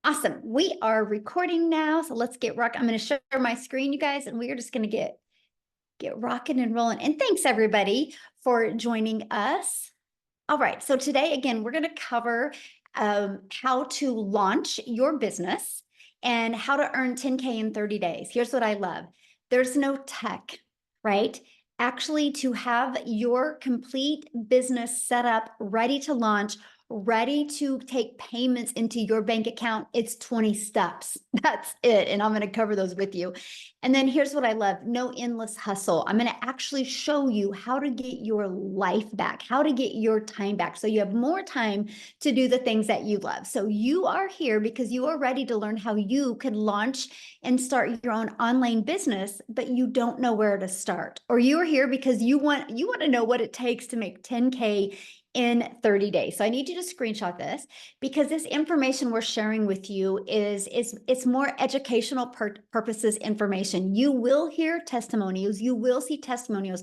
Awesome. We are recording now, so let's get rock. I'm going to share my screen, you guys, and we are just going to get rocking and rolling. And thanks everybody for joining us. All right, so today again, we're going to cover how to launch your business and how to earn 10K in 30 days. Here's what I love. There's no tech, right? Actually, to have your complete business set up, ready to launch, ready to take payments into your bank account, it's 20 steps. That's it. And I'm going to cover those with you. And then here's what I love. No endless hustle. I'm going to actually show you how to get your life back, how to get your time back. So you have more time to do the things that you love. So you are here because you are ready to learn how you can launch and start your own online business, but you don't know where to start. Or you are here because you want to know what it takes to make 10K in 30 days. So I need you to screenshot this because this information we're sharing with you is it's more educational purposes information. You will hear testimonials, you will see testimonials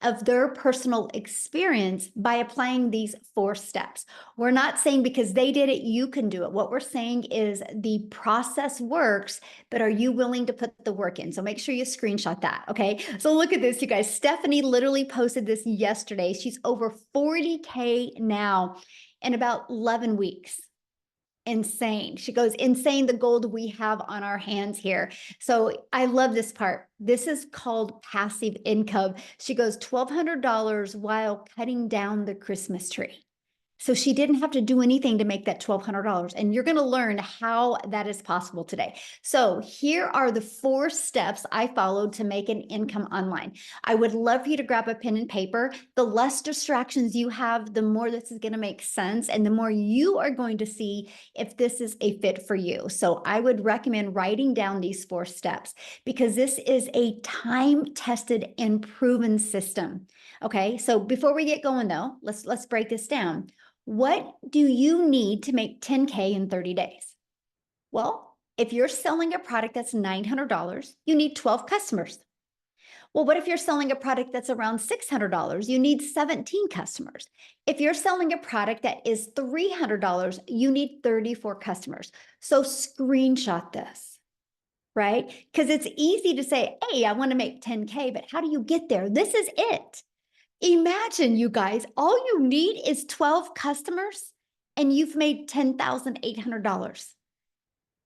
of their personal experience by applying these 4 steps. We're not saying because they did it, you can do it. What we're saying is the process works, but are you willing to put the work in? So make sure you screenshot that, okay? So look at this, you guys. Stephanie literally posted this yesterday. She's over 40K now in about 11 weeks. Insane. She goes, insane the gold we have on our hands here. So I love this part. This is called passive income. She goes, $1,200 while cutting down the Christmas tree. So she didn't have to do anything to make that $1,200. And you're going to learn how that is possible today. So here are the 4 steps I followed to make an income online. I would love for you to grab a pen and paper. The less distractions you have, the more this is going to make sense. And the more you are going to see if this is a fit for you. So I would recommend writing down these 4 steps because this is a time-tested and proven system. Okay, so before we get going though, let's break this down. What do you need to make 10K in 30 days? Well, if you're selling a product that's $900, you need 12 customers. Well, what if you're selling a product that's around $600? You need 17 customers. If you're selling a product that is $300, you need 34 customers. So screenshot this, right? Because it's easy to say, hey, I want to make 10K, but how do you get there? This is it. Imagine, you guys, all you need is 12 customers and you've made $10,800.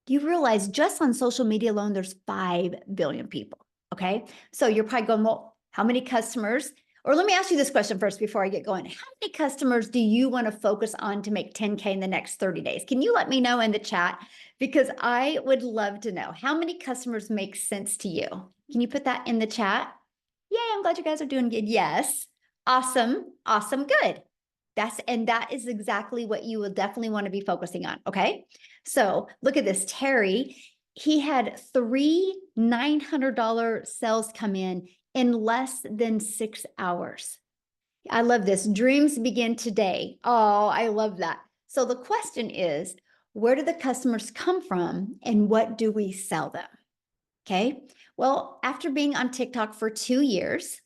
Do you realize just on social media alone, there's 5 billion people? Okay. So you're probably going, well, how many customers? Or let me ask you this question first before I get going. How many customers do you want to focus on to make 10K in the next 30 days? Can you let me know in the chat? Because I would love to know how many customers make sense to you. Can you put that in the chat? Yay, I'm glad you guys are doing good. Yes. Awesome. Awesome. Good. That is exactly what you will definitely want to be focusing on. Okay. So look at this. Terry, he had 3 $900 sales come in less than 6 hours. I love this. Dreams begin today. Oh, I love that. So the question is, where do the customers come from and what do we sell them? Okay. Well, after being on TikTok for 2 years,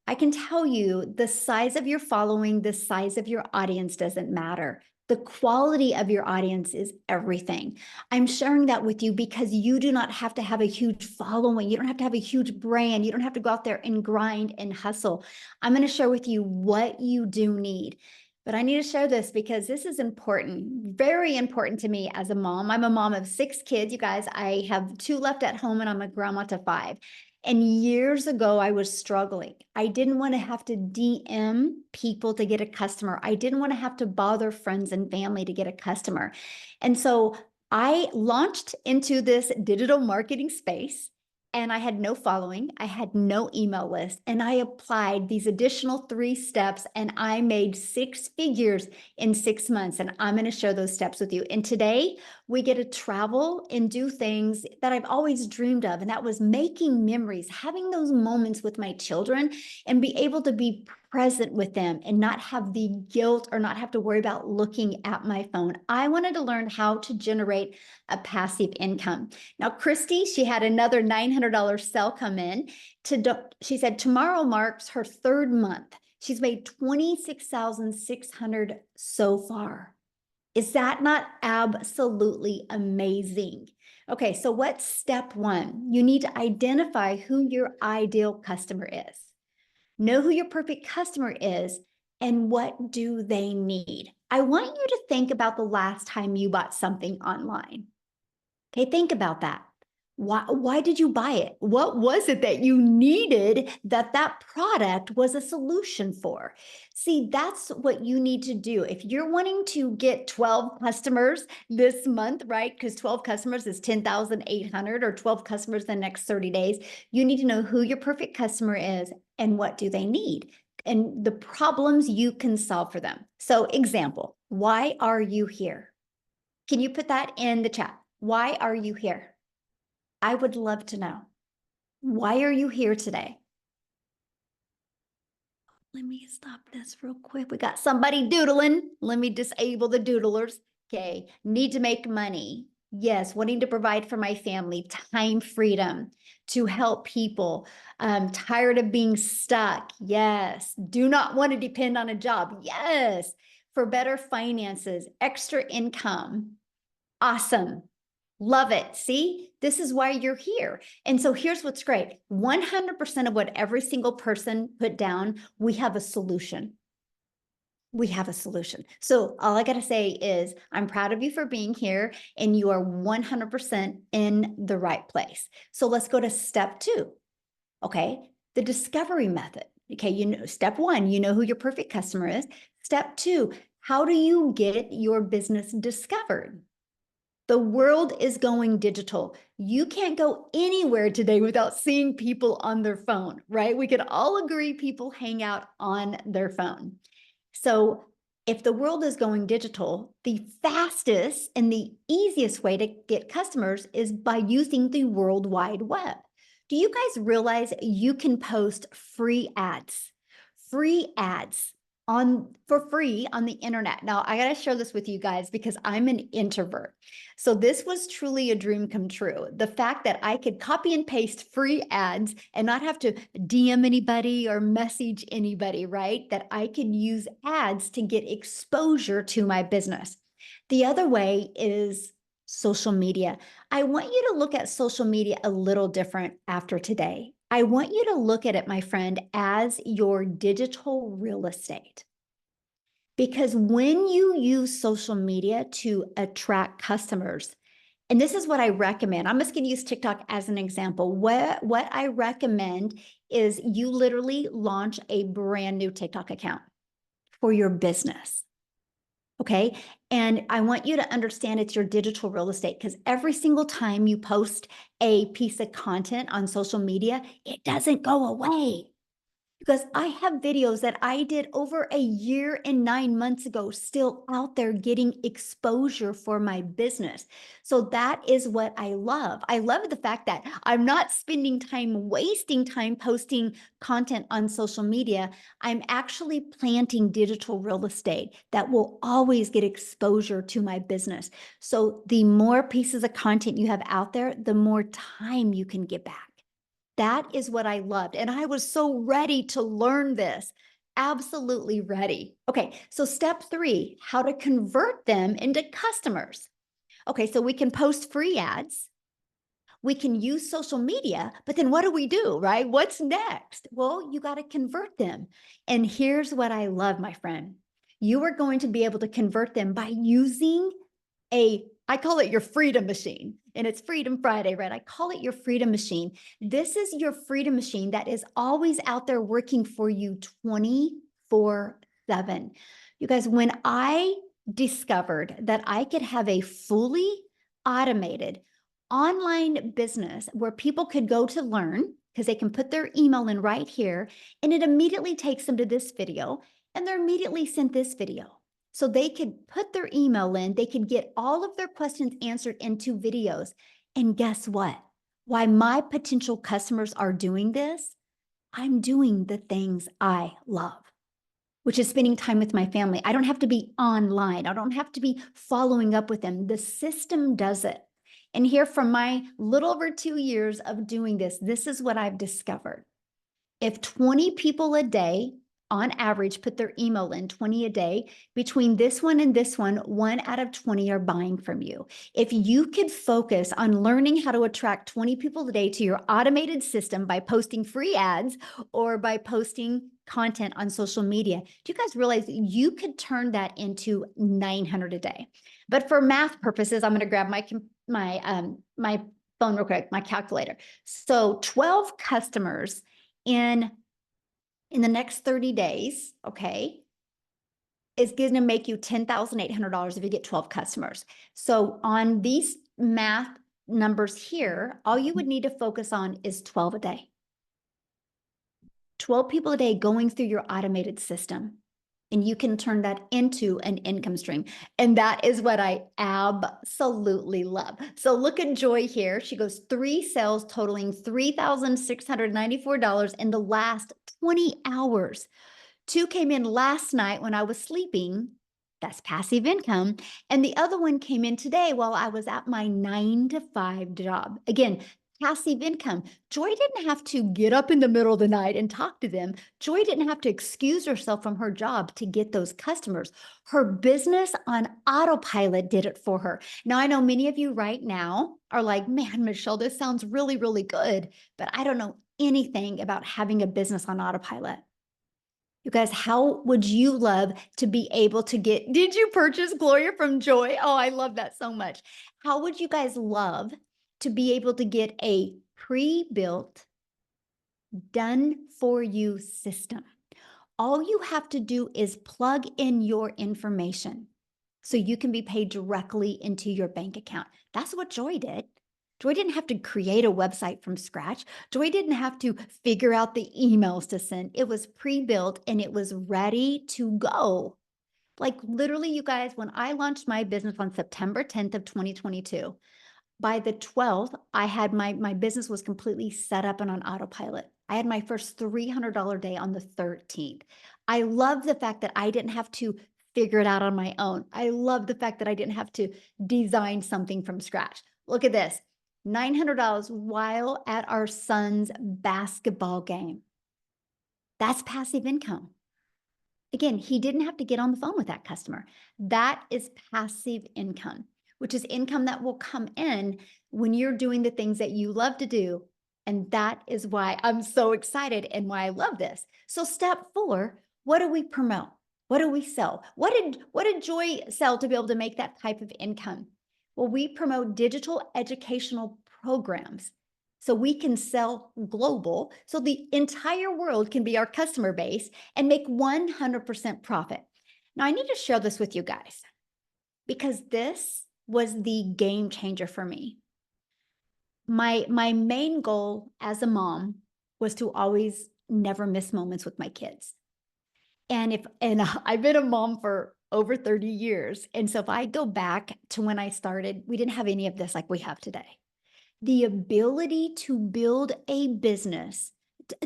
I can tell you the size of your following, the size of your audience doesn't matter. The quality of your audience is everything. I'm sharing that with you because you do not have to have a huge following. You don't have to have a huge brand. You don't have to go out there and grind and hustle. I'm going to share with you what you do need. But I need to share this because this is important, very important to me as a mom. I'm a mom of 6 kids, you guys. I have 2 left at home and I'm a grandma to 5. And years ago, I was struggling. I didn't want to have to DM people to get a customer. I didn't want to have to bother friends and family to get a customer. And so I launched into this digital marketing space and I had no following. I had no email list. And I applied these additional 3 steps and I made 6 figures in 6 months. And I'm going to share those steps with you. And today we get to travel and do things that I've always dreamed of. And that was making memories, having those moments with my children and be able to be present with them and not have the guilt or not have to worry about looking at my phone. I wanted to learn how to generate a passive income. Now, Christy, she had another $900 sale come in. She said, tomorrow marks her 3rd month. She's made $26,600 so far. Is that not absolutely amazing? Okay, so what's step one? You need to identify who your ideal customer is. Know who your perfect customer is and what do they need. I want you to think about the last time you bought something online. Okay, think about that. Why did you buy it? What was it that you needed that that product was a solution for? See, that's what you need to do. If you're wanting to get 12 customers this month, right? Because 12 customers is 10,800 or 12 customers the next 30 days, you need to know who your perfect customer is and what do they need and the problems you can solve for them. So example, why are you here? Can you put that in the chat? Why are you here? I would love to know. Why are you here today? Let me stop this real quick. We got somebody doodling. Let me disable the doodlers. Okay. Need to make money. Yes. Wanting to provide for my family, time freedom to help people. Tired of being stuck. Yes. Do not want to depend on a job. Yes. For better finances, extra income. Awesome. Love it. See, this is why you're here. And so here's what's great. 100% of what every single person put down, we have a solution. We have a solution. So all I got to say is I'm proud of you for being here and you are 100% in the right place. So let's go to step 2. Okay. The discovery method. Okay. You know, step 1, you know who your perfect customer is. Step 2, how do you get your business discovered? The world is going digital. You can't go anywhere today without seeing people on their phone, right? We could all agree people hang out on their phone. So if the world is going digital, the fastest and the easiest way to get customers is by using the World Wide Web. Do you guys realize you can post free ads? Free ads for free on the internet. Now, I got to share this with you guys because I'm an introvert. So this was truly a dream come true. The fact that I could copy and paste free ads and not have to DM anybody or message anybody, right? That I could use ads to get exposure to my business. The other way is social media. I want you to look at social media a little different after today. I want you to look at it, my friend, as your digital real estate. Because when you use social media to attract customers, and this is what I recommend. I'm just going to use TikTok as an example. What I recommend is you literally launch a brand new TikTok account for your business. Okay. And I want you to understand it's your digital real estate because every single time you post a piece of content on social media, it doesn't go away. Because I have videos that I did over a year and 9 months ago, still out there getting exposure for my business. So that is what I love. I love the fact that I'm not spending time wasting time posting content on social media. I'm actually planting digital real estate that will always get exposure to my business. So the more pieces of content you have out there, the more time you can get back. That is what I loved. And I was so ready to learn this. Absolutely ready. Okay, so step 3, how to convert them into customers. Okay, so we can post free ads. We can use social media, but then what do, right? What's next? Well, you got to convert them. And here's what I love, my friend. You are going to be able to convert them by using I call it your freedom machine, and it's Freedom Friday, right? I call it your freedom machine. This is your freedom machine that is always out there working for you 24/7. You guys, when I discovered that I could have a fully automated online business where people could go to learn because they can put their email in right here, and it immediately takes them to this video, and they're immediately sent this video. So they could put their email in, they could get all of their questions answered in 2 videos. And guess what? Why my potential customers are doing this, I'm doing the things I love, which is spending time with my family. I don't have to be online. I don't have to be following up with them. The system does it. And here from my little over 2 years of doing this, this is what I've discovered. If 20 people a day on average, put their email in 20 a day. Between this one and this one out of 20 are buying from you. If you could focus on learning how to attract 20 people a day to your automated system by posting free ads or by posting content on social media, do you guys realize you could turn that into 900 a day? But for math purposes, I'm going to grab my phone real quick, my calculator. So 12 customers in the next 30 days, okay, is going to make you $10,800 if you get 12 customers. So on these math numbers here, all you would need to focus on is 12 a day. 12 people a day going through your automated system. And you can turn that into an income stream. And that is what I absolutely love. So look at Joy here. She goes 3 sales totaling $3,694 in the last 20 hours. 2 came in last night when I was sleeping. That's passive income. And the other one came in today while I was at my 9-to-5 job. Again, passive income. Joy didn't have to get up in the middle of the night and talk to them. Joy didn't have to excuse herself from her job to get those customers. Her business on autopilot did it for her. Now, I know many of you right now are like, man, Michelle, this sounds really, really good, but I don't know anything about having a business on autopilot. You guys, how would you love to be able to get, did you purchase Gloria from Joy? Oh, I love that so much. How would you guys love to be able to get a pre-built, done for you system? All you have to do is plug in your information so you can be paid directly into your bank account. That's what Joy did. Joy didn't have to create a website from scratch. Joy didn't have to figure out the emails to send. It was pre-built and it was ready to go. Like literally, you guys, when I launched my business on September 10th of 2022, by the 12th, I had my business was completely set up and on autopilot. I had my first $300 day on the 13th. I love the fact that I didn't have to figure it out on my own. I love the fact that I didn't have to design something from scratch. Look at this, $900 while at our son's basketball game. That's passive income. Again, he didn't have to get on the phone with that customer. That is passive income, which is income that will come in when you're doing the things that you love to do. And that is why I'm so excited and why I love this. So step 4, what do we promote? What do we sell? What did Joy sell to be able to make that type of income? Well, we promote digital educational programs. So we can sell global, so the entire world can be our customer base and make 100% profit. Now, I need to share this with you guys because this was the game changer for me. My main goal as a mom was to always never miss moments with my kids. And I've been a mom for over 30 years. And so if I go back to when I started, we didn't have any of this like we have today. The ability to build a business,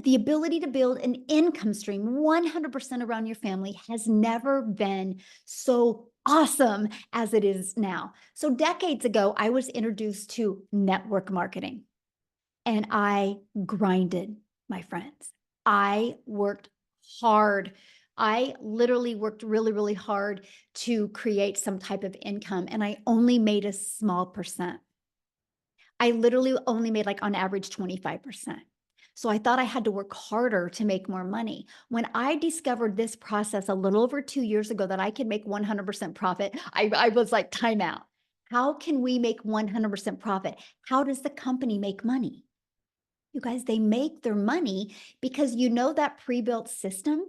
the ability to build an income stream 100% around your family has never been so awesome as it is now. So decades ago, I was introduced to network marketing and I grinded, my friends. I worked hard. I literally worked really, really hard to create some type of income and I only made a small percent. I literally only made like on average 25%. So I thought I had to work harder to make more money. When I discovered this process a little over 2 years ago that I could make 100% profit, I was like, time out. How can we make 100% profit? How does the company make money? You guys, they make their money because you know that pre-built system,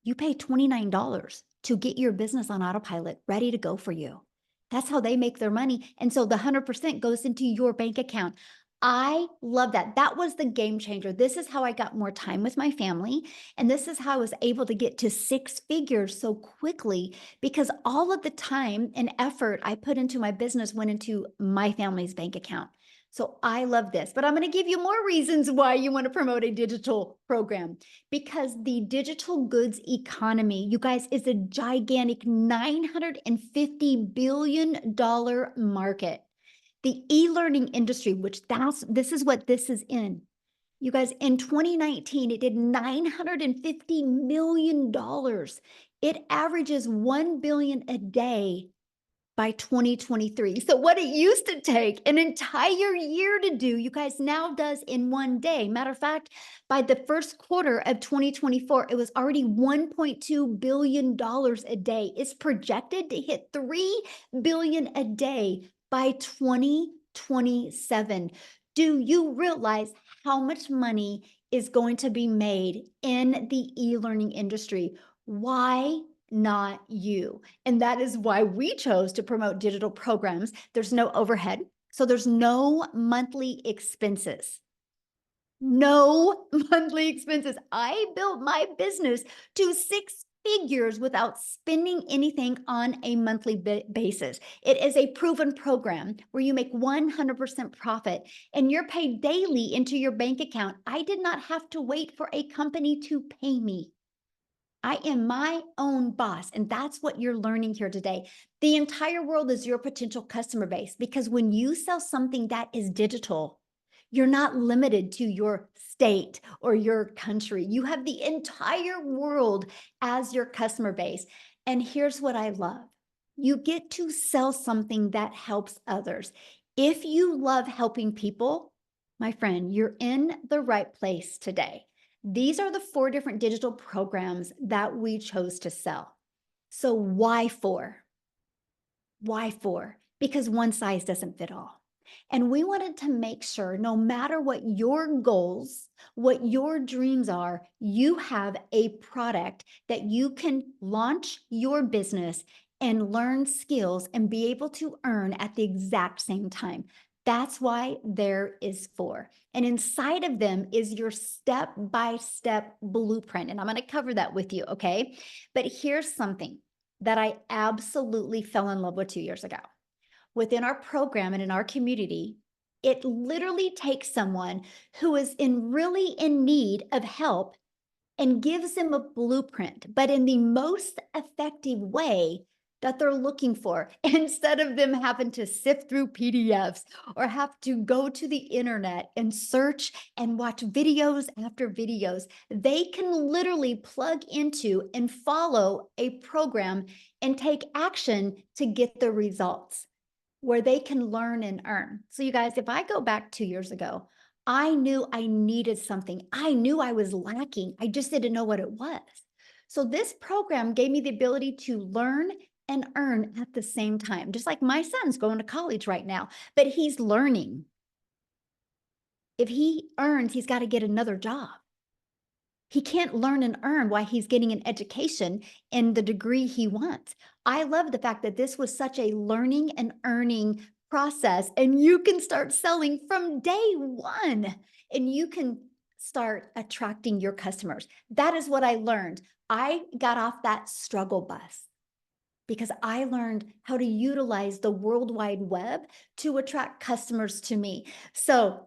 you pay $29 to get your business on autopilot ready to go for you. That's how they make their money. And so the 100% goes into your bank account. I love that. That was the game changer. This is how I got more time with my family. And this is how I was able to get to 6 figures so quickly because all of the time and effort I put into my business went into my family's bank account. So I love this, but I'm going to give you more reasons why you want to promote a digital program because the digital goods economy, you guys, is a gigantic $950 billion market. The e-learning industry, which this is what this is in. You guys, in 2019, it did $950 million. It averages 1 billion a day by 2023. So what it used to take an entire year to do, you guys now does in one day. Matter of fact, by the first quarter of 2024, it was already $1.2 billion a day. It's projected to hit 3 billion a day by 2027. Do you realize how much money is going to be made in the e-learning industry? Why not you? And that is why we chose to promote digital programs. There's no overhead, so there's no monthly expenses. No monthly expenses. I built my business to 6 figures without spending anything on a monthly basis. It is a proven program where you make 100% profit and you're paid daily into your bank account. I did not have to wait for a company to pay me. I am my own boss, and that's what you're learning here today. The entire world is your potential customer base because when you sell something that is digital, you're not limited to your state or your country. You have the entire world as your customer base. And here's what I love. You get to sell something that helps others. If you love helping people, my friend, you're in the right place today. These are the 4 different digital programs that we chose to sell. So why 4? Why 4? Because one size doesn't fit all. And we wanted to make sure no matter what your goals, what your dreams are, you have a product that you can launch your business and learn skills and be able to earn at the exact same time. That's why there is 4. And inside of them is your step-by-step blueprint. And I'm going to cover that with you, okay? But here's something that I absolutely fell in love with 2 years ago. Within our program and in our community, it literally takes someone who is really in need of help and gives them a blueprint, but in the most effective way that they're looking for, instead of them having to sift through PDFs or have to go to the internet and search and watch videos after videos. They can literally plug into and follow a program and take action to get the results where they can learn and earn. So you guys, if I go back 2 years ago, I knew I needed something. I knew I was lacking. I just didn't know what it was. So this program gave me the ability to learn and earn at the same time. Just like my son's going to college right now, but he's learning. If he earns, he's got to get another job. He can't learn and earn while he's getting an education in the degree he wants. I love the fact that this was such a learning and earning process, and you can start selling from day one, and you can start attracting your customers. That is what I learned. I got off that struggle bus because I learned how to utilize the World Wide Web to attract customers to me. So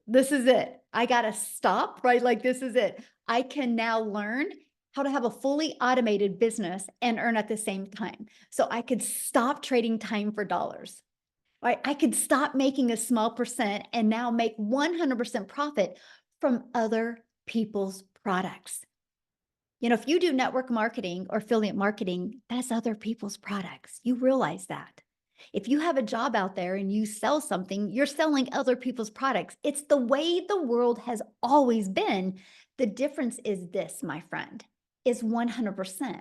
this is it. I got to stop, right? Like, this is it. I can now learn how to have a fully automated business and earn at the same time. So I could stop trading time for dollars, right? I could stop making a small percent and now make 100% profit from other people's products. You know, if you do network marketing or affiliate marketing, that's other people's products. You realize that. If you have a job out there and you sell something, you're selling other people's products. It's the way the world has always been. The difference is this, my friend, is 100%.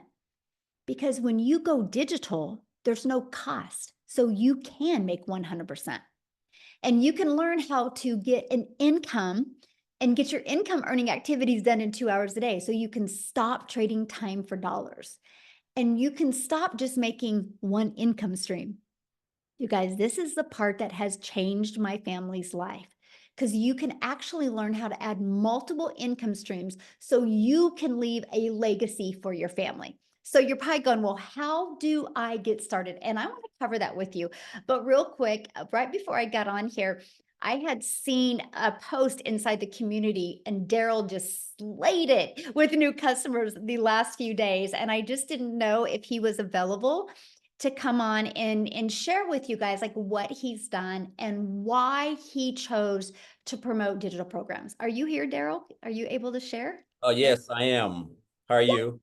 Because when you go digital, there's no cost. So you can make 100%. And you can learn how to get an income and get your income earning activities done in 2 hours a day. So you can stop trading time for dollars. And you can stop just making one income stream. You guys, this is the part that has changed my family's life, because you can actually learn how to add multiple income streams so you can leave a legacy for your family. So you're probably going, well, how do I get started? And I want to cover that with you. But real quick, right before I got on here, I had seen a post inside the community and Daryl just slayed it with new customers the last few days. And I just didn't know if he was available to come on and share with you guys like what he's done and why he chose to promote digital programs. Are you here, Daryl? Are you able to share? Oh, yes, I am. How are you?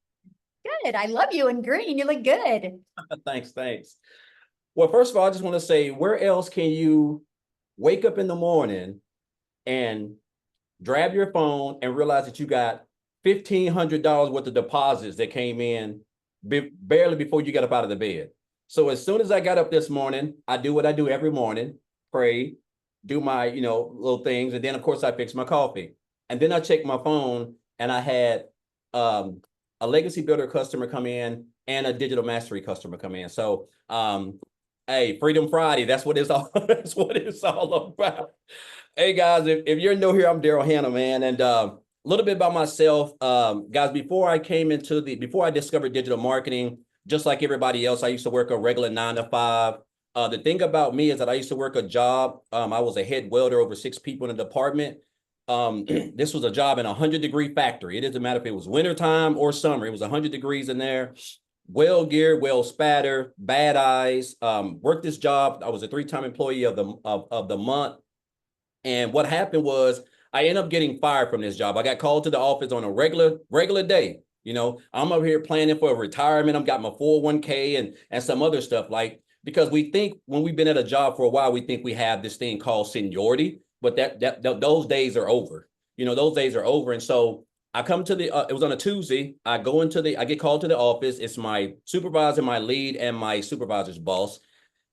Good. I love you in green. You look good. Thanks. Well, first of all, I just want to say, where else can you wake up in the morning and grab your phone and realize that you got $1,500 worth of deposits that came in barely before you got up out of the bed? So as soon as I got up this morning, I do what I do every morning, pray, do my, little things. And then of course I fix my coffee. And then I check my phone and I had a legacy builder customer come in and a digital mastery customer come in. So hey, Freedom Friday, that's what it's all that's what it's all about. Hey guys, if you're new here, I'm Daryl Hannah, man. And a little bit about myself. Guys, before I discovered digital marketing, just like everybody else, I used to work a regular 9 to 5. The thing about me is that I used to work a job. I was a head welder over 6 people in the department. This was a job in a 100-degree factory. It doesn't matter if it was wintertime or summer. It was 100 degrees in there. Well gear, well spatter, bad eyes. Worked this job. I was a 3-time employee of the month. And what happened was I ended up getting fired from this job. I got called to the office on a regular day. I'm over here planning for a retirement. I've got my 401k and some other stuff, because we think when we've been at a job for a while, we think we have this thing called seniority, but those days are over. Those days are over. And so I come to it was on a Tuesday. I get called to the office. It's my supervisor, my lead, and my supervisor's boss.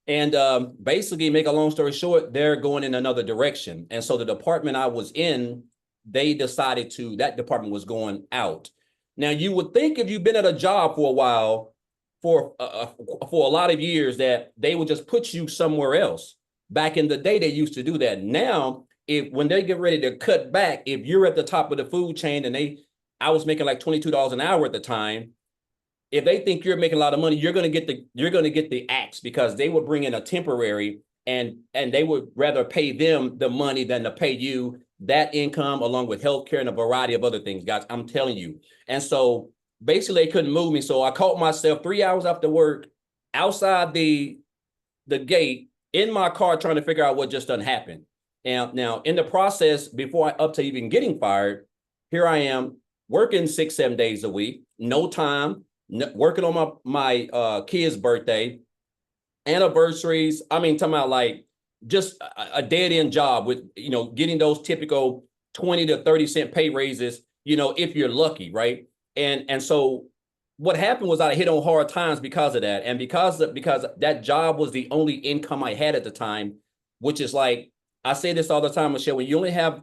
And basically, make a long story short, they're going in another direction. And so the department I was in, they decided that department was going out. Now, you would think if you've been at a job for a while, for a lot of years, that they would just put you somewhere else. Back in the day, they used to do that. Now, when they get ready to cut back, if you're at the top of the food chain and I was making like $22 an hour at the time, if they think you're making a lot of money, you're going to get the axe, because they would bring in a temporary and they would rather pay them the money than to pay you that income, along with healthcare and a variety of other things, guys. I'm telling you. And so basically they couldn't move me. So I caught myself 3 hours after work outside the gate in my car trying to figure out what just done happened. Now in the process, up to even getting fired, here I am working 6-7 days a week, no time, working on my kid's birthday, anniversaries. I mean, talking about like just a dead end job with, getting those typical 20 to 30 cent pay raises, if you're lucky, right? And so what happened was I hit on hard times because of that. And because that job was the only income I had at the time, which is like, I say this all the time, Michelle, when you only have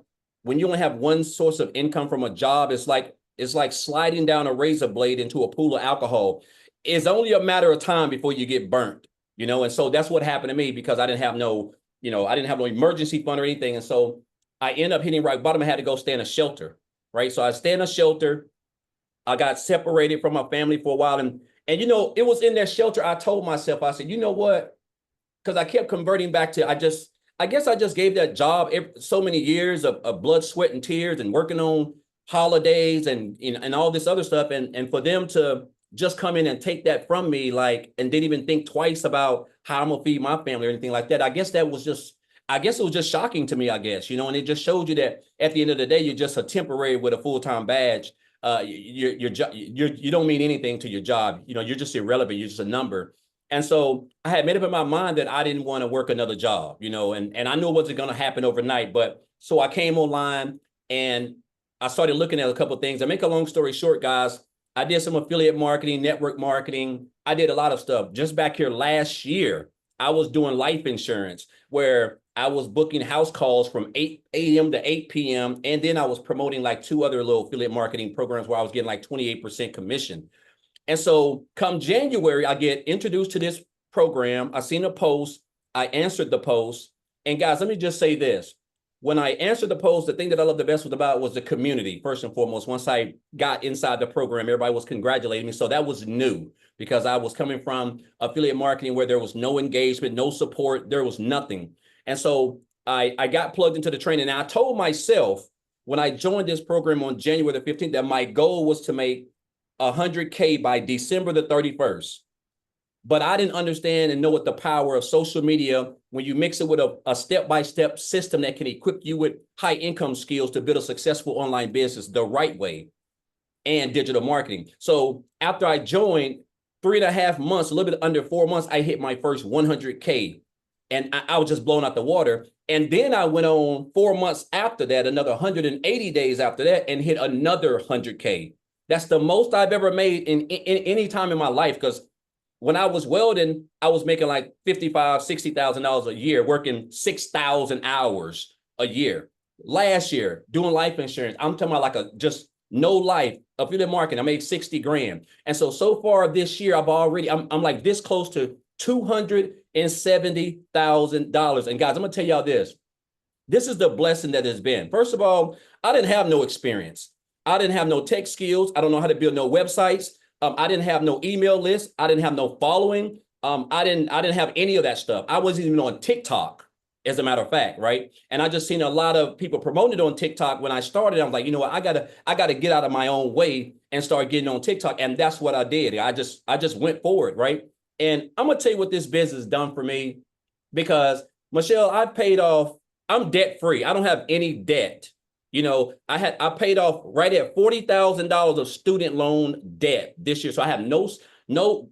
one source of income from a job, it's like sliding down a razor blade into a pool of alcohol. It's only a matter of time before you get burnt, and so that's what happened to me, because I didn't have no emergency fund or anything. And so I ended up hitting rock bottom. I had to go stay in a shelter, right? So I stayed in a shelter. I got separated from my family for a while. And it was in that shelter, I told myself, I said, you know what? Because I kept converting back to, I guess I just gave that job so many years of blood, sweat, and tears, and working on holidays and all this other stuff. And for them to just come in and take that from me, and didn't even think twice about how I'm gonna feed my family or anything like that. I guess it was just shocking to me, and it just showed you that at the end of the day, you're just a temporary with a full-time badge. You don't mean anything to your job. You're just irrelevant. You're just a number. And so I had made up in my mind that I didn't want to work another job, and I knew it wasn't going to happen overnight. But so I came online and I started looking at a couple of things. I make a long story short, guys, I did some affiliate marketing, network marketing. I did a lot of stuff. Just back here last year, I was doing life insurance, where I was booking house calls from 8 a.m. to 8 p.m. And then I was promoting like 2 other little affiliate marketing programs where I was getting like 28% commission. And so come January, I get introduced to this program. I seen a post. I answered the post. And guys, let me just say this. When I answered the post, the thing that I loved the best was the community, first and foremost. Once I got inside the program, everybody was congratulating me. So that was new, because I was coming from affiliate marketing where there was no engagement, no support, there was nothing. And so I got plugged into the training. And I told myself when I joined this program on January the 15th that my goal was to make 100K by December the 31st. but I didn't understand and know what the power of social media, when you mix it with a step-by-step system that can equip you with high income skills to build a successful online business the right way, and digital marketing. So after I joined, 3.5 months, a little bit under 4 months, I hit my first 100K, and I was just blown out the water. And then I went on 4 months after that, another 180 days after that, and hit another 100K. That's the most I've ever made in any time in my life. Because when I was welding, I was making like $55,000, $60,000 a year, working 6,000 hours a year. Last year, doing life insurance, I'm talking about like a just no life affiliate marketing. I made 60 grand. And so far this year, I'm like this close to $270,000. And guys, I'm gonna tell y'all this. This is the blessing that has been. First of all, I didn't have no experience. I didn't have no tech skills. I don't know how to build no websites. I didn't have no email list. I didn't have no following. I didn't have any of that stuff. I wasn't even on TikTok, as a matter of fact, right? And I just seen a lot of people promoting it on TikTok. When I started, I'm like, you know what, I gotta get out of my own way and start getting on TikTok. And that's what I did. I just went forward, right? And I'm gonna tell you what this business has done for me, because Michelle, I'm debt free. I don't have any debt. You know, I paid off right at $40,000 of student loan debt this year. So I have no,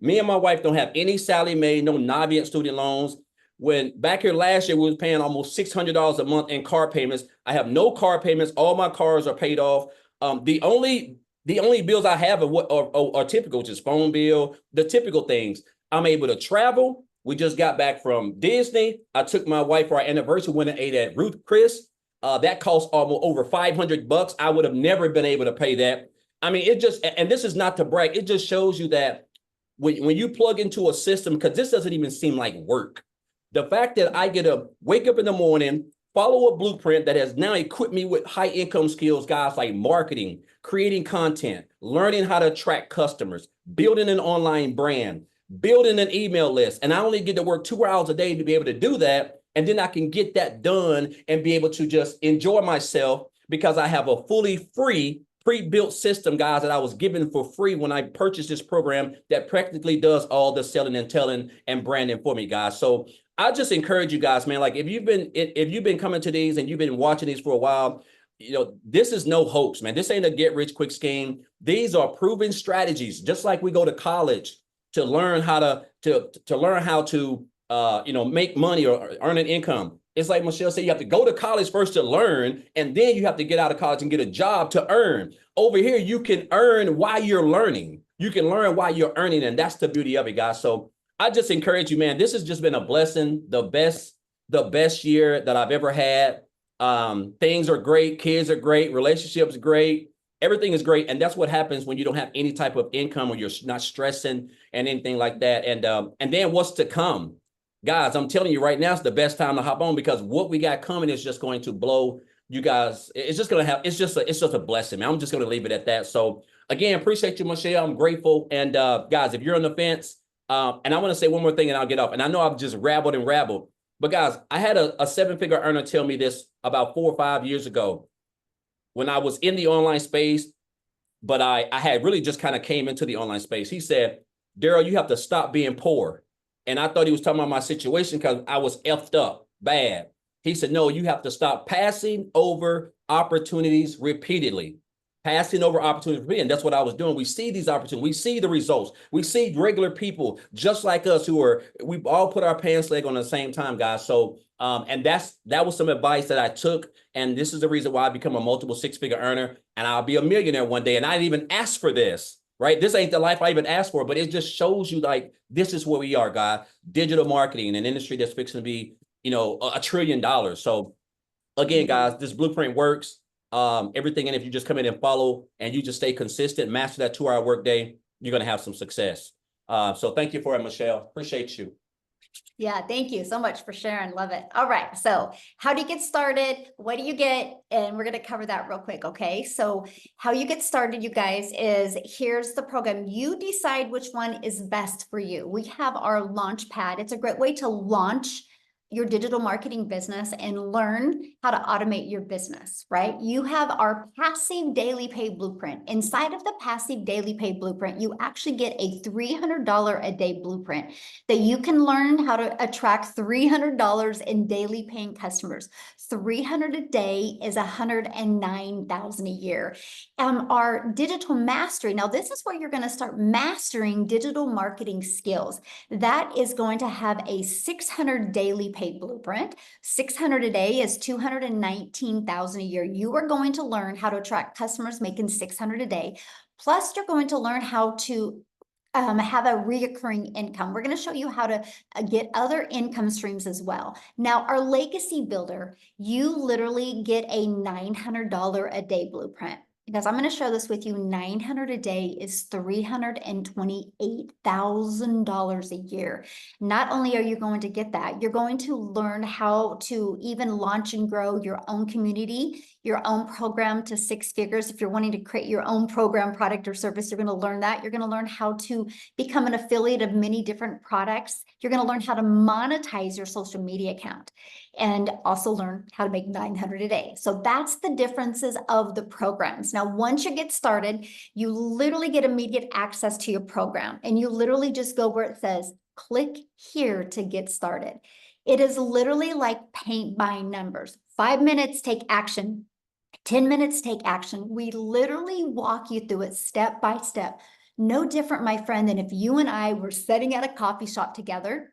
me and my wife don't have any Sallie Mae, no Navient student loans. When back here last year, we was paying almost $600 a month in car payments. I have no car payments. All my cars are paid off. The only bills I have are typical, which is phone bill, the typical things. I'm able to travel. We just got back from Disney. I took my wife for our anniversary, went and ate at Ruth Chris. That cost almost over $500. I would have never been able to pay that. I mean, it just, and this is not to brag, it just shows you that when you plug into a system, because this doesn't even seem like work. The fact that I get to wake up in the morning, follow a blueprint that has now equipped me with high income skills, guys, like marketing, creating content, learning how to attract customers, building an online brand, building an email list. And I only get to work 2 hours a day to be able to do that. And then I can get that done and be able to just enjoy myself, because I have a fully free pre-built system, guys, that I was given for free when I purchased this program that practically does all the selling and telling and branding for me, guys. So I just encourage you guys, man, like if you've been coming to these and you've been watching these for a while, you know, this is no hoax, man. This ain't a get rich quick scheme. These are proven strategies, just like we go to college to learn how to make money or earn an income. It's like Michelle said, you have to go to college first to learn, and then you have to get out of college and get a job to earn. Over here, you can earn while you're learning. You can learn while you're earning, and that's the beauty of it, guys. So I just encourage you, man. This has just been a blessing, the best year that I've ever had. Things are great, kids are great, relationships great, everything is great. And that's what happens when you don't have any type of income or you're not stressing and anything like that. And then what's to come? Guys, I'm telling you right now, it's the best time to hop on, because what we got coming is just going to blow you guys. It's just going to have, it's just a blessing, man. I'm just going to leave it at that. So again, appreciate you, Michelle. I'm grateful. And guys, if you're on the fence, and I want to say one more thing and I'll get off. And I know I've just rabbled, but guys, I had a 7-figure earner tell me this about 4 or 5 years ago when I was in the online space, but I had really just kind of came into the online space. He said, Daryl, you have to stop being poor. And I thought he was talking about my situation because I was effed up bad. He said, no, you have to stop passing over opportunities repeatedly. Passing over opportunities. And that's what I was doing. We see these opportunities. We see the results. We see regular people just like us we all put our pants leg on at the same time, guys. So, and that was some advice that I took. And this is the reason why I become a multiple 6-figure earner, and I'll be a millionaire one day. And I didn't even ask for this. Right? This ain't the life I even asked for, but it just shows you like, this is where we are, guys. Digital marketing, an industry that's fixing to be, $1 trillion. So again, guys, this blueprint works. Everything. And if you just come in and follow and you just stay consistent, master that 2-hour workday, you're going to have some success. So thank you for it, Michelle. Appreciate you. Yeah, thank you so much for sharing. Love it. All right. So how do you get started? What do you get? And we're going to cover that real quick. Okay. So how you get started, you guys, is here's the program. You decide which one is best for you. We have our launch pad. It's a great way to launch your digital marketing business and learn how to automate your business, right? You have our passive daily pay blueprint. Inside of the passive daily pay blueprint, you actually get a $300 a day blueprint that you can learn how to attract $300 in daily paying customers. 300 a day is 109,000 a year. Our digital mastery. Now, this is where you're going to start mastering digital marketing skills. That is going to have a 600 daily pay blueprint. 600 a day is 219,000 a year. You are going to learn how to attract customers making 600 a day. Plus, you're going to learn how to have a reoccurring income. We're going to show you how to get other income streams as well. Now, our legacy builder, you literally get a $900 a day blueprint. Because I'm going to share this with you, 900 a day is $328,000 a year. Not only are you going to get that, you're going to learn how to even launch and grow your own community, your own program to 6 figures. If you're wanting to create your own program, product, or service, you're going to learn that. You're going to learn how to become an affiliate of many different products. You're going to learn how to monetize your social media account and also learn how to make 900 a day. So that's the differences of the programs. Now, once you get started, you literally get immediate access to your program, and you literally just go where it says, click here to get started. It is literally like paint by numbers. 5 minutes, take action. 10 minutes, take action. We literally walk you through it step by step. No different, my friend, than if you and I were sitting at a coffee shop together.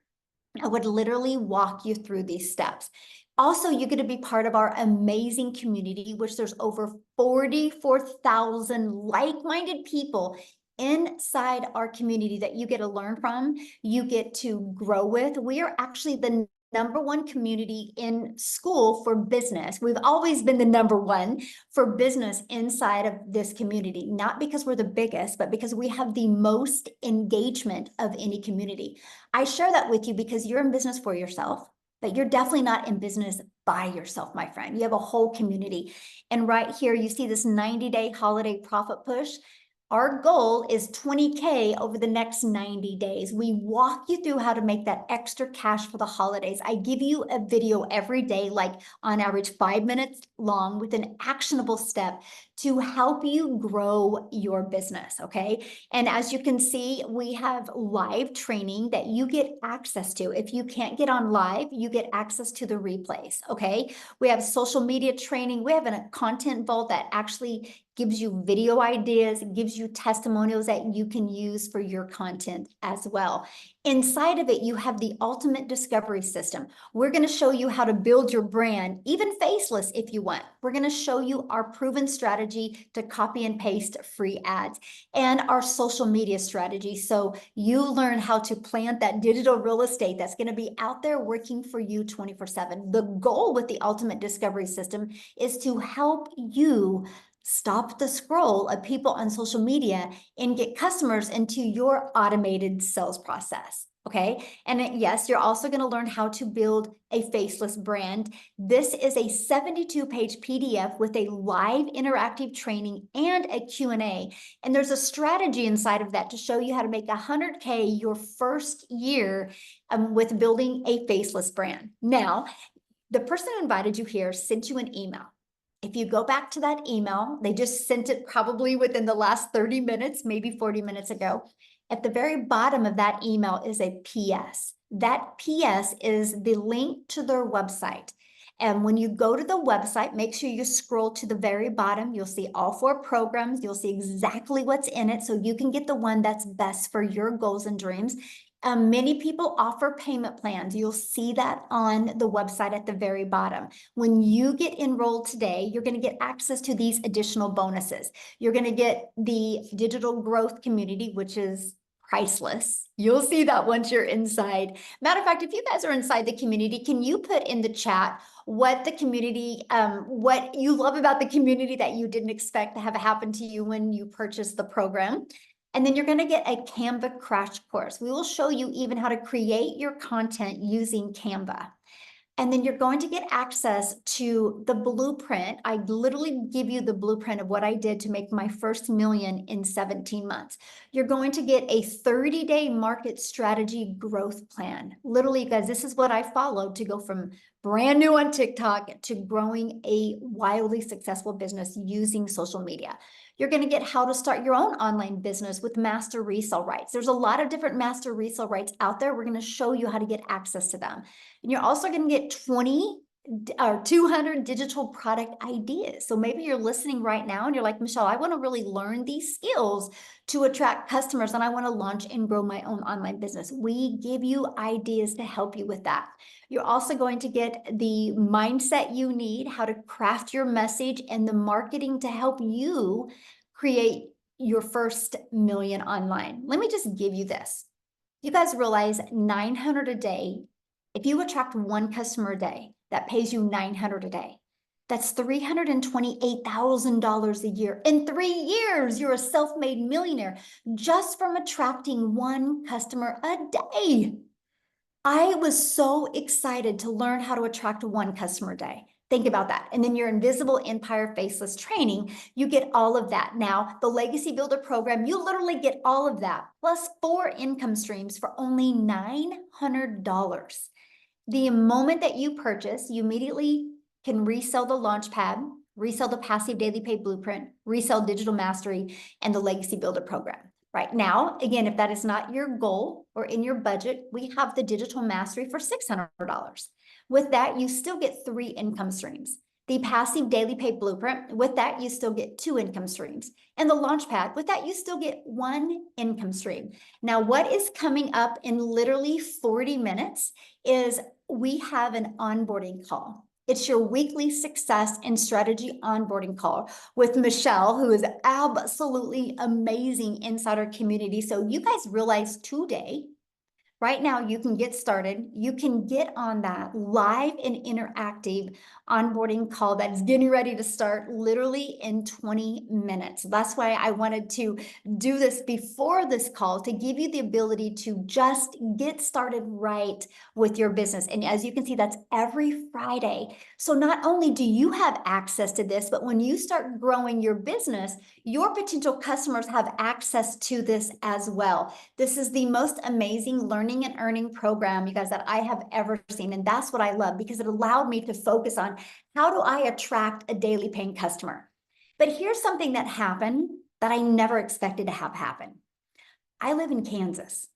I would literally walk you through these steps. Also, you get to be part of our amazing community, which there's over 44,000 like-minded people inside our community that you get to learn from, you get to grow with. We are actually the #1 community in school for business. We've always been the #1 for business inside of this community, not because we're the biggest, but because we have the most engagement of any community. I share that with you because you're in business for yourself, but you're definitely not in business by yourself, my friend. You have a whole community. And right here, you see this 90-day holiday profit push. Our goal is 20K over the next 90 days. We walk you through how to make that extra cash for the holidays. I give you a video every day, like on average 5 minutes long, with an actionable step to help you grow your business, okay? And as you can see, we have live training that you get access to. If you can't get on live, you get access to the replays, okay? We have social media training. We have a content vault that actually gives you video ideas, gives you testimonials that you can use for your content as well. Inside of it, you have the ultimate discovery system. We're going to show you how to build your brand, even faceless if you want. We're going to show you our proven strategy to copy and paste free ads and our social media strategy. So you learn how to plant that digital real estate that's going to be out there working for you 24/7. The goal with the ultimate discovery system is to help you stop the scroll of people on social media and get customers into your automated sales process. Okay. And yes, you're also going to learn how to build a faceless brand. This is a 72-page PDF with a live interactive training and a Q&A. And there's a strategy inside of that to show you how to make 100K your first year with building a faceless brand. Now, the person who invited you here sent you an email. If you go back to that email, they just sent it probably within the last 30 minutes, maybe 40 minutes ago. At the very bottom of that email is a PS. That PS is the link to their website. And when you go to the website, make sure you scroll to the very bottom. You'll see all 4 programs. You'll see exactly what's in it so you can get the one that's best for your goals and dreams. Many people offer payment plans. You'll see that on the website at the very bottom. When you get enrolled today, you're going to get access to these additional bonuses. You're going to get the digital growth community, which is priceless. You'll see that once you're inside. Matter of fact, if you guys are inside the community, can you put in the chat what the community, what you love about the community that you didn't expect to have happen to you when you purchased the program? And then you're going to get a Canva crash course. We will show you even how to create your content using Canva. And then you're going to get access to the blueprint. I literally give you the blueprint of what I did to make my first million in 17 months. You're going to get a 30-day market strategy growth plan. Literally, guys, this is what I followed to go from brand new on TikTok to growing a wildly successful business using social media. You're going to get how to start your own online business with master resale rights. There's a lot of different master resale rights out there. We're going to show you how to get access to them. And you're also going to get 20 or 200 digital product ideas. So maybe you're listening right now and you're like, Michelle, I want to really learn these skills to attract customers and I want to launch and grow my own online business. We give you ideas to help you with that. You're also going to get the mindset you need, how to craft your message, and the marketing to help you create your first million online. Let me just give you this. You guys realize 900 a day. If you attract one customer a day, that pays you 900 a day. That's $328,000 a year. In 3 years, you're a self-made millionaire just from attracting one customer a day. I was so excited to learn how to attract one customer a day. Think about that. And then your Invisible Empire Faceless training, you get all of that. Now, the Legacy Builder program, you literally get all of that, plus 4 income streams for only $900. The moment that you purchase, you immediately can resell the Launchpad, resell the Passive Daily Pay Blueprint, resell Digital Mastery, and the Legacy Builder program. Right now, again, if that is not your goal or in your budget, we have the Digital Mastery for $600. With that, you still get 3 income streams. The Passive Daily Pay Blueprint, with that, you still get 2 income streams. And the Launchpad, with that, you still get 1 income stream. Now, what is coming up in literally 40 minutes is we have an onboarding call. It's your weekly success and strategy onboarding call with Michelle, who is absolutely amazing inside our community. So you guys realize today, right now, you can get started. You can get on that live and interactive onboarding call that's getting ready to start literally in 20 minutes. That's why I wanted to do this before this call, to give you the ability to just get started right with your business. And as you can see, that's every Friday. So not only do you have access to this, but when you start growing your business, your potential customers have access to this as well. This is the most amazing learning and earning program, you guys, that I have ever seen. And that's what I love, because it allowed me to focus on how do I attract a daily paying customer. But here's something that happened that I never expected to have happen. I live in Kansas.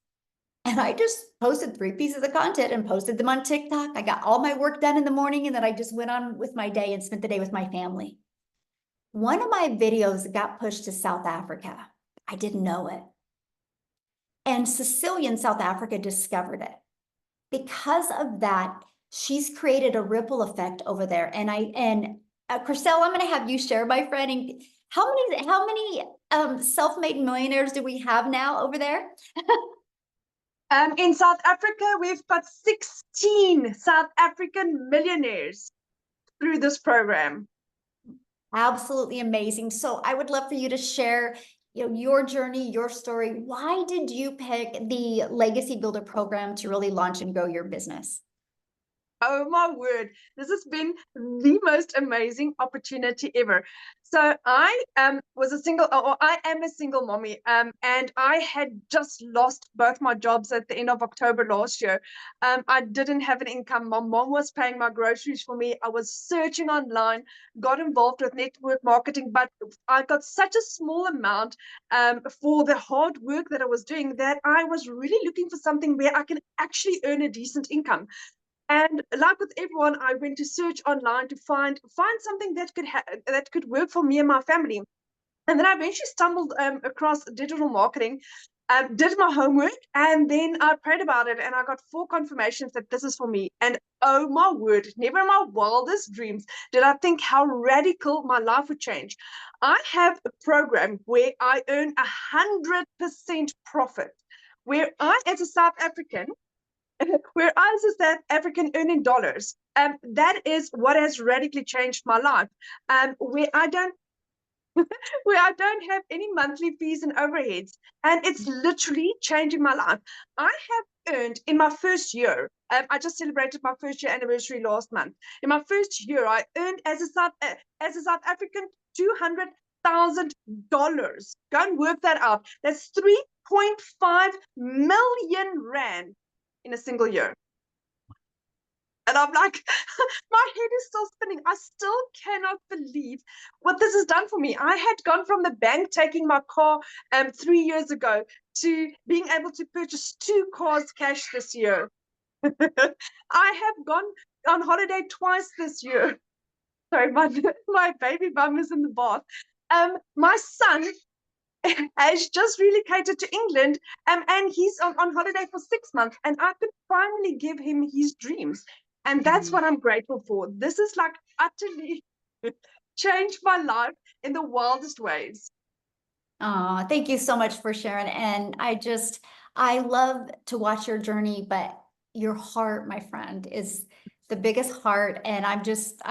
And I just posted 3 pieces of content and posted them on TikTok. I got all my work done in the morning, and then I just went on with my day and spent the day with my family. One of my videos got pushed to South Africa. I didn't know it. And Cecilia in South Africa discovered it. Because of that, she's created a ripple effect over there. And Chriselle, I'm going to have you share, my friend. And how many self-made millionaires do we have now over there? In South Africa, we've got 16 South African millionaires through this program. Absolutely amazing. So I would love for you to share, your journey, your story. Why did you pick the Legacy Builder program to really launch and grow your business? Oh my word, this has been the most amazing opportunity ever. So I was a single, or I am a single mommy, and I had just lost both my jobs at the end of October last year. I didn't have an income. My mom was paying my groceries for me. I was searching online, got involved with network marketing, but I got such a small amount for the hard work that I was doing, that I was really looking for something where I can actually earn a decent income. And like with everyone, I went to search online to find something that could work for me and my family. And then I eventually stumbled across digital marketing, did my homework, and then I prayed about it, and I got 4 confirmations that this is for me. And oh my word, never in my wildest dreams did I think how radical my life would change. I have a program where I earn 100% profit, where I, as a South African, where I, as a South African, earning dollars. That is what has radically changed my life. Where I don't have any monthly fees and overheads, and it's literally changing my life. I have earned in my first year, I just celebrated my first year anniversary last month. In my first year, I earned as a South African $200,000. Go and work that out. That's 3.5 million rand in a single year. And I'm like, my head is still spinning. I still cannot believe what this has done for me. I had gone from the bank taking my car 3 years ago to being able to purchase 2 cars cash this year. I have gone on holiday twice this year. Sorry, my baby bum is in the bath. My son has just relocated to England, and he's on holiday for 6 months, and I could finally give him his dreams. And that's what I'm grateful for. This is like utterly changed my life in the wildest ways. Oh, thank you so much for sharing. And I love to watch your journey, but your heart, my friend, is the biggest heart. And I'm just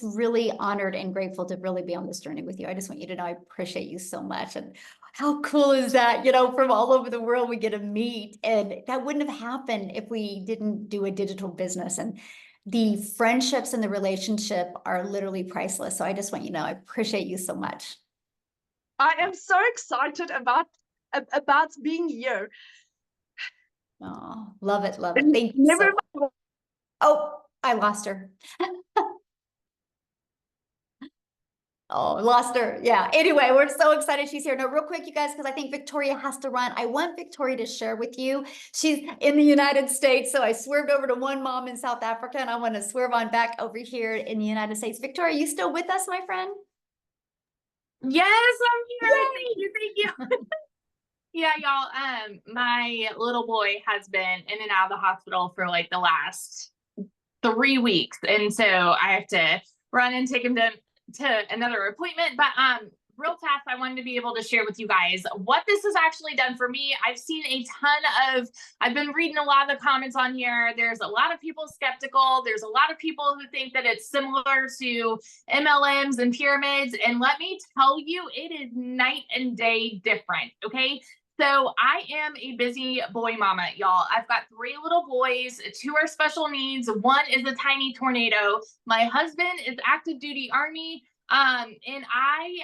really honored and grateful to really be on this journey with you. I just want you to know I appreciate you so much. And how cool is that? You know, from all over the world, we get to meet. And that wouldn't have happened if we didn't do a digital business. And the friendships and the relationship are literally priceless. So I just want you to know I appreciate you so much. I am so excited about being here. Oh, love it, love it. Thank you. Never. Oh, I lost her. Oh, lost her. Yeah. Anyway, we're so excited she's here. No, real quick, you guys, because I think Victoria has to run. I want Victoria to share with you. She's in the United States. So I swerved over to one mom in South Africa, and I want to swerve on back over here in the United States. Victoria, you still with us, my friend? Yes, I'm here. Yay! Thank you. Yeah, y'all. My little boy has been in and out of the hospital for like the last 3 weeks, and so I have to run and take him to another appointment. But real fast, I wanted to be able to share with you guys what this has actually done for me. I've seen I've been reading a lot of the comments on here. There's a lot of people skeptical. There's a lot of people who think that it's similar to MLMs and pyramids. And let me tell you, it is night and day different. Okay. So I am a busy boy mama, y'all. I've got 3 little boys, 2 are special needs. 1 is a tiny tornado. My husband is active duty Army. And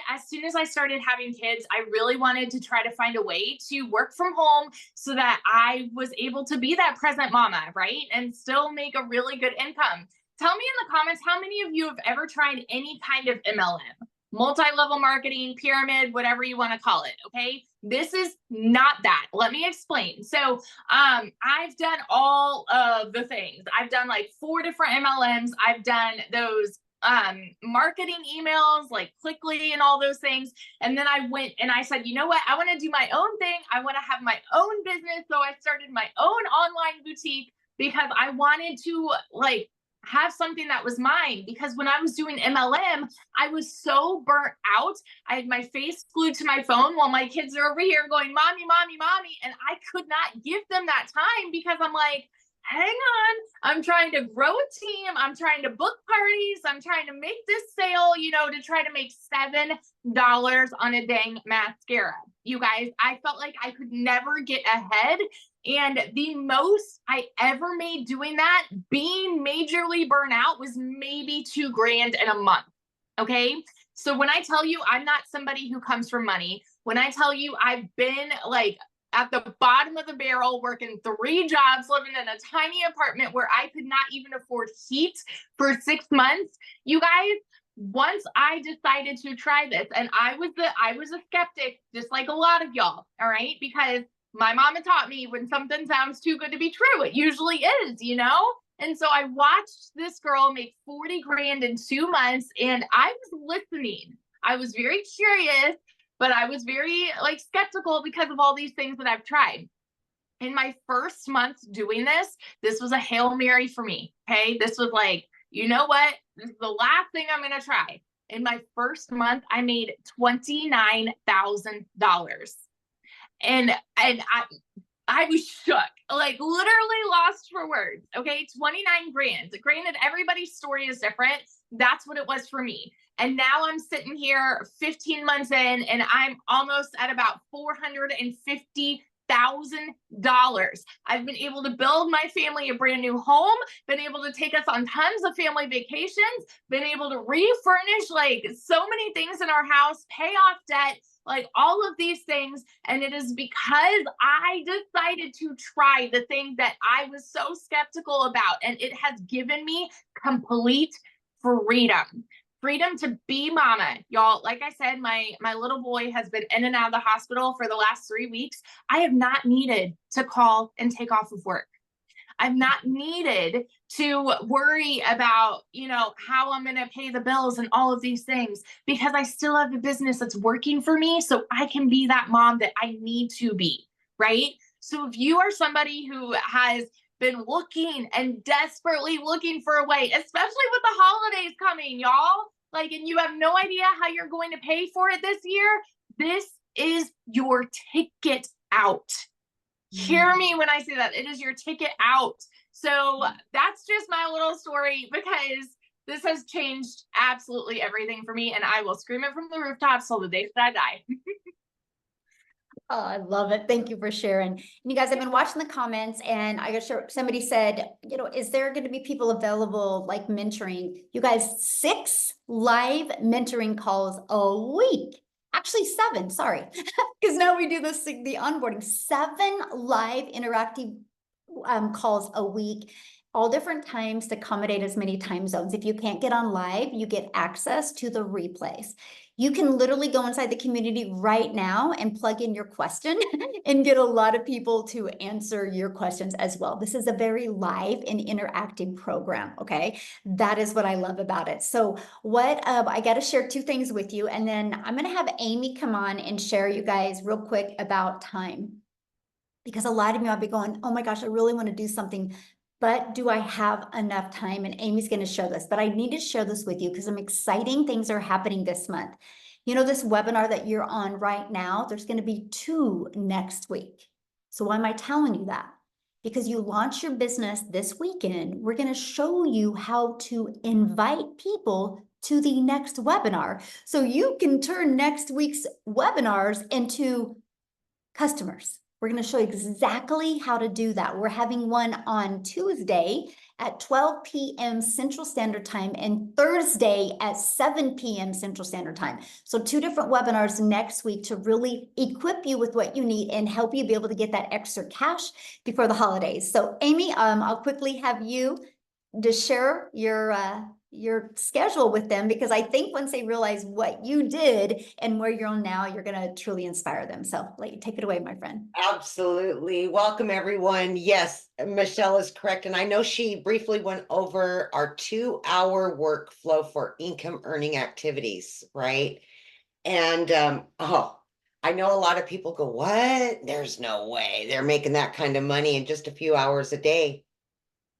as soon as I started having kids, I really wanted to try to find a way to work from home so that I was able to be that present mama, right? And still make a really good income. Tell me in the comments, how many of you have ever tried any kind of MLM? Multi-level marketing, pyramid, whatever you want to call it. Okay. This is not that. Let me explain. So, I've done all of the things. I've done like 4 different MLMs. I've done those, marketing emails like Clickly and all those things. And then I went and I said, you know what? I want to do my own thing. I want to have my own business. So I started my own online boutique because I wanted to like have something that was mine, because when I was doing MLM, I was so burnt out. I had my face glued to my phone while my kids are over here going, mommy, mommy, mommy. And I could not give them that time because I'm like, hang on, I'm trying to grow a team. I'm trying to book parties. I'm trying to make this sale, to try to make $7 on a dang mascara. You guys, I felt like I could never get ahead. And the most I ever made doing that, being majorly burnt out, was maybe $2,000 in a month. Okay. So when I tell you I'm not somebody who comes from money, when I tell you I've been like at the bottom of the barrel, working 3 jobs, living in a tiny apartment where I could not even afford heat for 6 months, you guys, once I decided to try this, and I was a skeptic, just like a lot of y'all, all right? Because my mama taught me when something sounds too good to be true, it usually is, And so I watched this girl make $40,000 in 2 months, and I was listening. I was very curious, but I was very skeptical because of all these things that I've tried. In my first month doing this was a Hail Mary for me. Okay. This was like, you know what? This is the last thing I'm going to try. In my first month, I made $29,000. And I was shook, like literally lost for words. Okay. 29 grand. Granted, everybody's story is different. That's what it was for me. And now I'm sitting here 15 months in, and I'm almost at about I've been able to build my family a brand new home, been able to take us on tons of family vacations, been able to refurnish like so many things in our house, pay off debt, like all of these things. And it is because I decided to try the thing that I was so skeptical about. And it has given me complete freedom. Freedom to be mama, y'all. Like I said, my little boy has been in and out of the hospital for the last 3 weeks. I have not needed to call and take off of work. I've not needed to worry about, how I'm going to pay the bills and all of these things, because I still have a business that's working for me. So I can be that mom that I need to be, right? So if you are somebody who has been looking and desperately looking for a way, especially with the holidays coming, y'all, and you have no idea how you're going to pay for it this year, this is your ticket out. Hear me when I say that. It is your ticket out. So that's just my little story, because this has changed absolutely everything for me, and I will scream it from the rooftops till the day that I die. Oh, I love it. Thank you for sharing. And you guys have been watching the comments, and I got sure somebody said, is there going to be people available like mentoring? You guys, 6 live mentoring calls a week. Actually 7, sorry. Because now we do the onboarding. 7 live interactive calls a week, all different times to accommodate as many time zones. If you can't get on live, you get access to the replays. You can literally go inside the community right now and plug in your question and get a lot of people to answer your questions as well. This is a very live and interactive program, okay? That is what I love about it. So I got to share 2 things with you, and then I'm going to have Amy come on and share you guys real quick about time. Because a lot of you might be going, oh my gosh, I really want to do something, but do I have enough time? And Amy's going to show this, but I need to share this with you because some exciting things are happening this month. This webinar that you're on right now, there's going to be 2 next week. So why am I telling you that? Because you launch your business this weekend, we're going to show you how to invite people to the next webinar. So you can turn next week's webinars into customers. We're going to show you exactly how to do that. We're having one on Tuesday at 12 p.m. Central Standard Time and Thursday at 7 p.m. Central Standard Time. So 2 different webinars next week to really equip you with what you need and help you be able to get that extra cash before the holidays. So Amy, I'll quickly have you to share your schedule with them, because I think once they realize what you did and where you're on now, you're going to truly inspire them. So take it away, my friend. Absolutely. Welcome, everyone. Yes, Michelle is correct. And I know she briefly went over our 2-hour workflow for income earning activities, right? And I know a lot of people go, what? There's no way they're making that kind of money in just a few hours a day.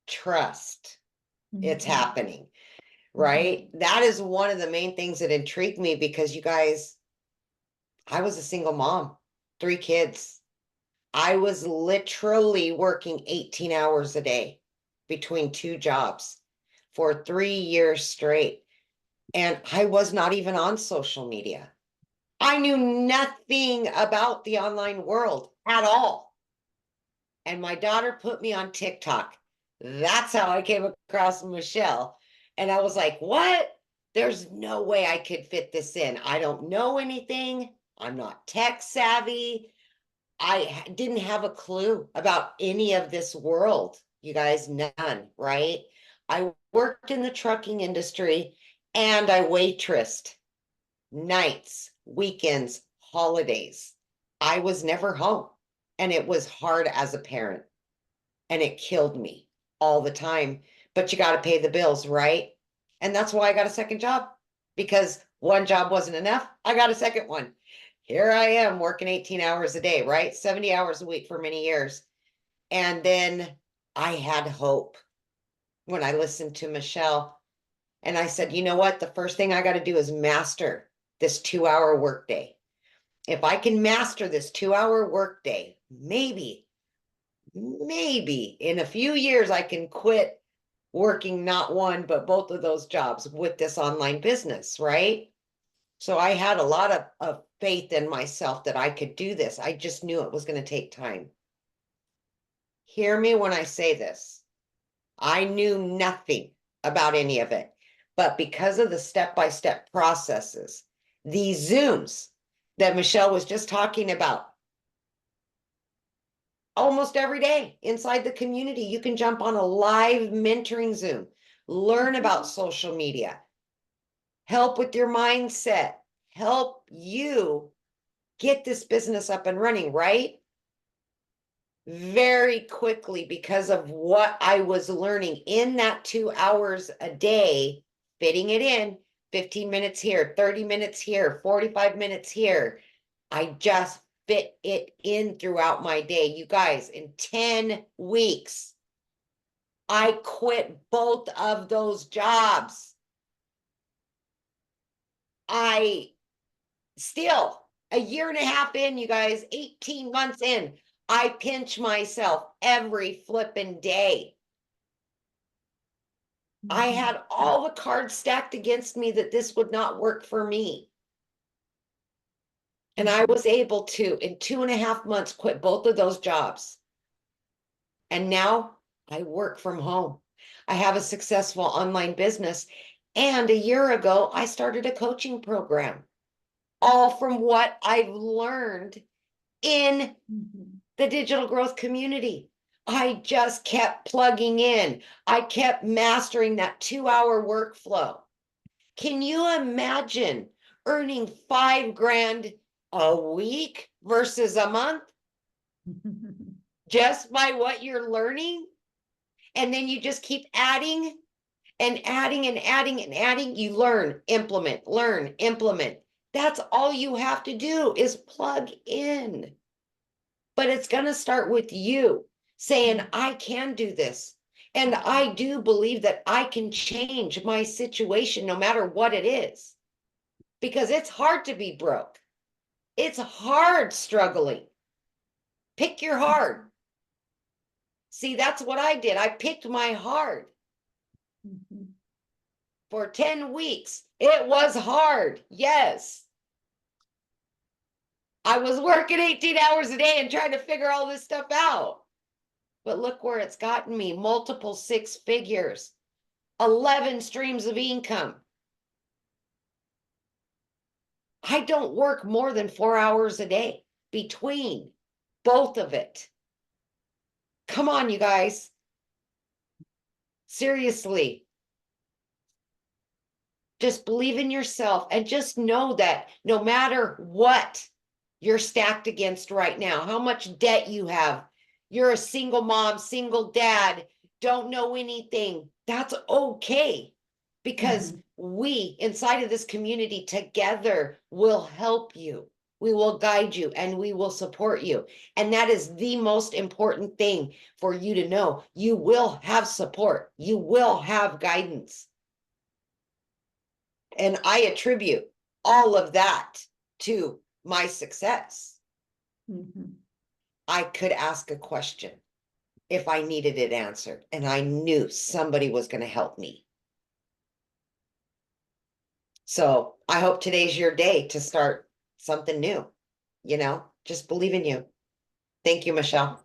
Trust, it's happening. Right? That is one of the main things that intrigued me, because you guys, I was a single mom, 3 kids. I was literally working 18 hours a day between 2 jobs for 3 years straight. And I was not even on social media. I knew nothing about the online world at all. And my daughter put me on TikTok. That's how I came across Michelle. And I was like, what? There's no way I could fit this in. I don't know anything. I'm not tech savvy. I didn't have a clue about any of this world. You guys, none, right? I worked in the trucking industry and I waitressed nights, weekends, holidays. I was never home, and it was hard as a parent, and it killed me all the time. But you got to pay the bills, right? And that's why I got a second job, because one job wasn't enough. I got a second one. Here I am working 18 hours a day, right? 70 hours a week for many years. And then I had hope when I listened to Michelle, and I said, you know what? The first thing I got to do is master this 2-hour workday. If I can master this 2-hour workday, maybe in a few years, I can quit working not one, but both of those jobs with this online business, right? So I had a lot of faith in myself that I could do this. I just knew it was going to take time. Hear me when I say this. I knew nothing about any of it, but because of the step-by-step processes, these Zooms that Michelle was just talking about, almost every day inside the community, you can jump on a live mentoring Zoom, learn about social media, help with your mindset, help you get this business up and running, right? Very quickly, because of what I was learning in that 2 hours a day, fitting it in, 15 minutes here, 30 minutes here, 45 minutes here. I just fit it in throughout my day. You guys, in 10 weeks, I quit both of those jobs. I still, a year and a half in, you guys, 18 months in, I pinch myself every flipping day. I had all the cards stacked against me that this would not work for me. And I was able to, in 2.5 months, quit both of those jobs. And now I work from home. I have a successful online business. And a year ago, I started a coaching program, all from what I've learned in the digital growth community. I just kept plugging in. I kept mastering that 2-hour workflow. Can you imagine earning $5,000 a week versus a month just by what you're learning? And then you just keep adding and adding and adding and adding. You learn, implement, learn, implement. That's all you have to do is plug in. But it's going to start with you saying, I can do this. And I do believe that I can change my situation no matter what it is. Because it's hard to be broke. It's hard struggling. Pick your hard. See, that's what I did. I picked my hard. For 10 weeks. It was hard. Yes. I was working 18 hours a day and trying to figure all this stuff out. But look where it's gotten me. Multiple 6 figures, 11 streams of income. I don't work more than 4 hours a day between both of it. Come on, you guys. Seriously. Just believe in yourself and just know that no matter what you're stacked against right now, how much debt you have, you're a single mom, single dad, don't know anything, that's okay. Because we inside of this community together will help you. We will guide you and we will support you. And that is the most important thing for you to know. You will have support. You will have guidance. And I attribute all of that to my success. I could ask a question if I needed it answered, and I knew somebody was going to help me. So I hope today's your day to start something new. You know, just believe in you. Thank you, Michelle.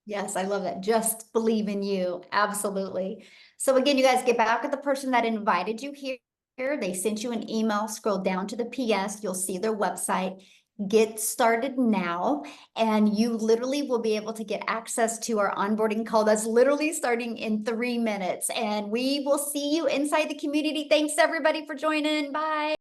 Yes, I love that. Just believe in you. Absolutely. So again, you guys get back with the person that invited you here. They sent you an email, scroll down to the PS, you'll see their website. Get started now, and you literally will be able to get access to our onboarding call that's literally starting in 3 minutes. And we will see you inside the community. Thanks everybody for joining. Bye.